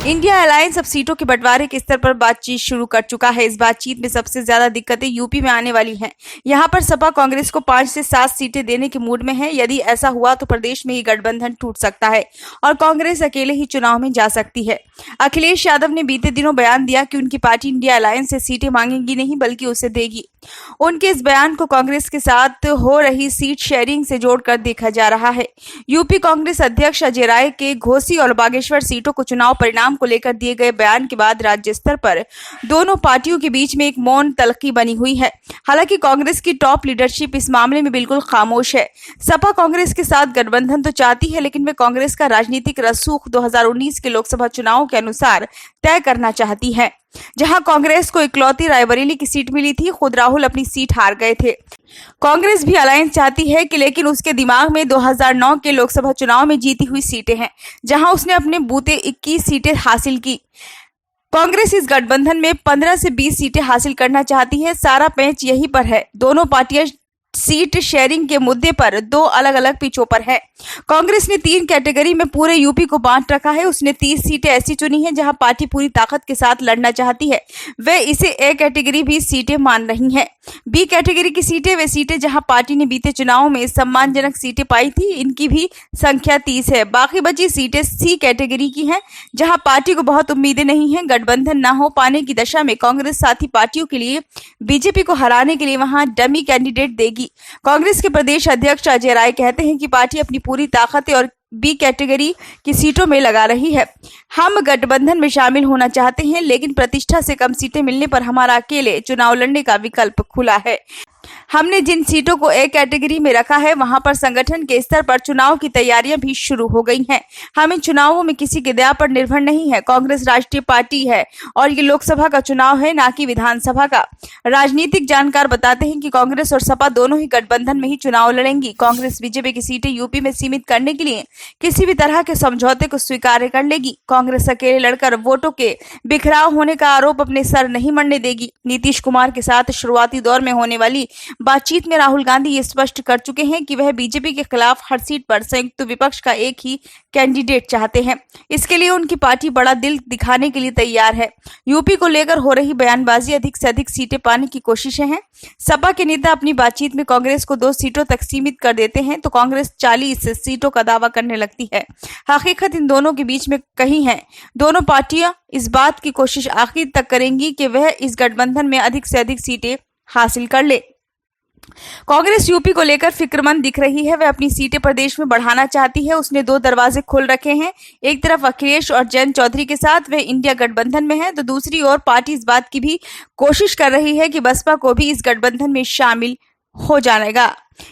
India alliance अब सीटों के बंटवारे के स्तर पर बातचीत शुरू कर चुका है। इस बातचीत में सबसे ज्यादा दिक्कतें यूपी में आने वाली हैं। यहां पर सपा कांग्रेस को 5 से 7 सीटें देने के मूड में है। यदि ऐसा हुआ तो प्रदेश में ही गठबंधन टूट सकता है और कांग्रेस अकेले ही चुनाव में जा सकती है। अखिलेश यादव ने बीते दिनों बयान दिया कि उनकी पार्टी इंडिया अलायंस से सीटें मांगेगी नहीं बल्कि उसे देगी। उनके इस बयान को कांग्रेस के साथ हो रही सीट शेयरिंग से जोड़कर देखा जा रहा है। यूपी कांग्रेस अध्यक्ष अजय राय के घोसी और बागेश्वर सीटों को चुनाव परिणाम को लेकर दिए गए बयान के बाद राज्य स्तर पर दोनों पार्टियों के बीच में एक मौन तलखी बनी हुई है। हालांकि कांग्रेस की टॉप लीडरशिप इस मामले में बिल्कुल खामोश है। सपा कांग्रेस के साथ गठबंधन तो चाहती है, लेकिन वे कांग्रेस का राजनीतिक रसूख 2019 के लोकसभा चुनाव के अनुसार तय करना चाहती है। जहां कांग्रेस को इकलौती रायबरेली की सीट मिली थी, खुद राहुल अपनी सीट हार गए थे। कांग्रेस भी अलायंस चाहती है कि लेकिन उसके दिमाग में 2009 के लोकसभा चुनाव में जीती हुई सीटें हैं, जहां उसने अपने बूते 21 सीटें हासिल की। कांग्रेस इस गठबंधन में 15 से 20 सीटें हासिल करना चाहती है। सारा पेंच यहीं पर है। दोनों पार्टियां सीट शेयरिंग के मुद्दे पर दो अलग अलग पिचों पर है। कांग्रेस ने 3 कैटेगरी में पूरे यूपी को बांट रखा है। उसने 30 सीटें ऐसी चुनी हैं जहां पार्टी पूरी ताकत के साथ लड़ना चाहती है। वे इसे ए कैटेगरी भी सीटें मान रही हैं। बी कैटेगरी की सीटें वे सीटें जहां पार्टी ने बीते चुनाव में सम्मानजनक सीटें पाई थी, इनकी भी संख्या 30 है। बाकी बची सीटें सी कैटेगरी की हैं, जहां पार्टी को बहुत उम्मीदें नहीं है। गठबंधन न हो पाने की दशा में कांग्रेस साथी पार्टियों के लिए बीजेपी को हराने के लिए वहां डमी कैंडिडेट देगी। कांग्रेस के प्रदेश अध्यक्ष अजय राय कहते हैं कि पार्टी अपनी पूरी ताकत और बी कैटेगरी की सीटों में लगा रही है। हम गठबंधन में शामिल होना चाहते हैं, लेकिन प्रतिष्ठा से कम सीटें मिलने पर हमारा अकेले चुनाव लड़ने का विकल्प खुला है। हमने जिन सीटों को ए कैटेगरी में रखा है, वहां पर संगठन के स्तर पर चुनाव की तैयारियां भी शुरू हो गई हैं। हम इन चुनावों में किसी के दया पर निर्भर नहीं है। कांग्रेस राष्ट्रीय पार्टी है और ये लोकसभा का चुनाव है, ना कि विधानसभा का। राजनीतिक जानकार बताते हैं कि कांग्रेस और सपा दोनों ही गठबंधन में ही चुनाव लड़ेंगी। कांग्रेस बीजेपी की सीटें यूपी में सीमित करने के लिए किसी भी तरह के समझौते को स्वीकार कर लेगी। कांग्रेस अकेले लड़कर वोटों के बिखराव होने का आरोप अपने सर नहीं मरने देगी। नीतीश कुमार के साथ शुरुआती दौर में होने वाली बातचीत में राहुल गांधी ये स्पष्ट कर चुके हैं कि वह बीजेपी के खिलाफ हर सीट पर संयुक्त विपक्ष का एक ही कैंडिडेट चाहते हैं। इसके लिए उनकी पार्टी बड़ा दिल दिखाने के लिए तैयार है। यूपी को लेकर हो रही बयानबाजी अधिक से अधिक सीटें पाने की कोशिशें हैं। सपा के नेता अपनी बातचीत में कांग्रेस को 2 सीटों तक सीमित कर देते हैं तो कांग्रेस 40 सीटों का दावा करने लगती है। हकीकत इन दोनों के बीच में कहीं है। दोनों पार्टियां इस बात की कोशिश आखिर तक करेंगी कि वह इस गठबंधन में अधिक से अधिक सीटें हासिल कर ले। कांग्रेस यूपी को लेकर फिक्रमंद दिख रही है। वह अपनी सीटें प्रदेश में बढ़ाना चाहती है। उसने 2 दरवाजे खोल रखे हैं। एक तरफ अखिलेश और जयंत चौधरी के साथ वह इंडिया गठबंधन में है, तो दूसरी ओर पार्टी इस बात की भी कोशिश कर रही है कि बसपा को भी इस गठबंधन में शामिल हो जाएगा।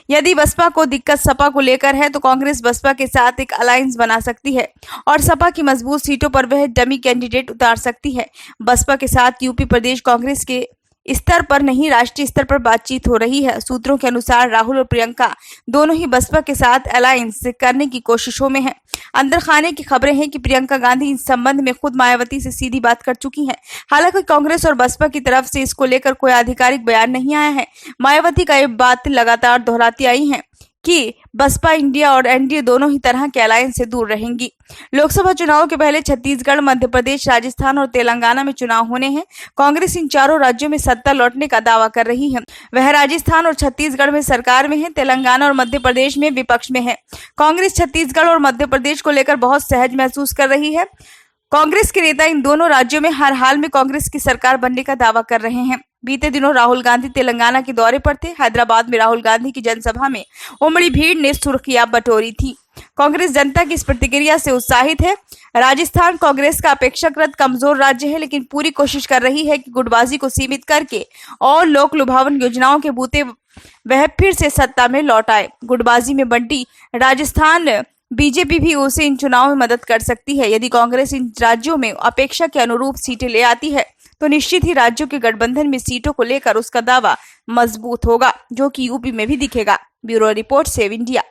यदि बसपा को दिक्कत सपा को लेकर है तो कांग्रेस बसपा के साथ एक अलायंस बना सकती है और सपा की मजबूत सीटों पर वह डमी कैंडिडेट उतार सकती है। बसपा के साथ यूपी प्रदेश कांग्रेस के स्तर पर नहीं, राष्ट्रीय स्तर पर बातचीत हो रही है। सूत्रों के अनुसार राहुल और प्रियंका दोनों ही बसपा के साथ अलायंस करने की कोशिशों में हैं। अंदर खाने की खबरें हैं कि प्रियंका गांधी इस संबंध में खुद मायावती से सीधी बात कर चुकी हैं। हालांकि कांग्रेस और बसपा की तरफ से इसको लेकर कोई आधिकारिक बयान नहीं आया है। मायावती का ये बात लगातार दोहराती आई है कि बसपा इंडिया और एनडीए दोनों ही तरह के अलायंस से दूर रहेंगी। लोकसभा चुनाव के पहले छत्तीसगढ़, मध्य प्रदेश, राजस्थान और तेलंगाना में चुनाव होने हैं। कांग्रेस इन चारों राज्यों में सत्ता लौटने का दावा कर रही है। वह राजस्थान और छत्तीसगढ़ में सरकार में है, तेलंगाना और मध्य प्रदेश में विपक्ष में है। कांग्रेस छत्तीसगढ़ और मध्य प्रदेश को लेकर बहुत सहज महसूस कर रही है। कांग्रेस के नेता इन दोनों राज्यों में हर हाल में कांग्रेस की सरकार बनने का दावा कर रहे हैं। बीते दिनों राहुल गांधी तेलंगाना के दौरे पर थे। हैदराबाद में राहुल गांधी की जनसभा में उमड़ी भीड़ ने सुर्खियां बटोरी थी। कांग्रेस जनता की इस प्रतिक्रिया से उत्साहित है। राजस्थान कांग्रेस का अपेक्षाकृत कमजोर राज्य है, लेकिन पूरी कोशिश कर रही है कि गुटबाजी को सीमित करके और लोक लुभावन योजनाओं के बूते वह फिर से सत्ता में लौट आए। गुटबाजी में बंटी राजस्थान बीजेपी भी उसे इन चुनाव में मदद कर सकती है। यदि कांग्रेस इन राज्यों में अपेक्षा के अनुरूप सीटें ले आती है तो निश्चित ही राज्यों के गठबंधन में सीटों को लेकर उसका दावा मजबूत होगा, जो कि यूपी में भी दिखेगा। Bureau report, save India.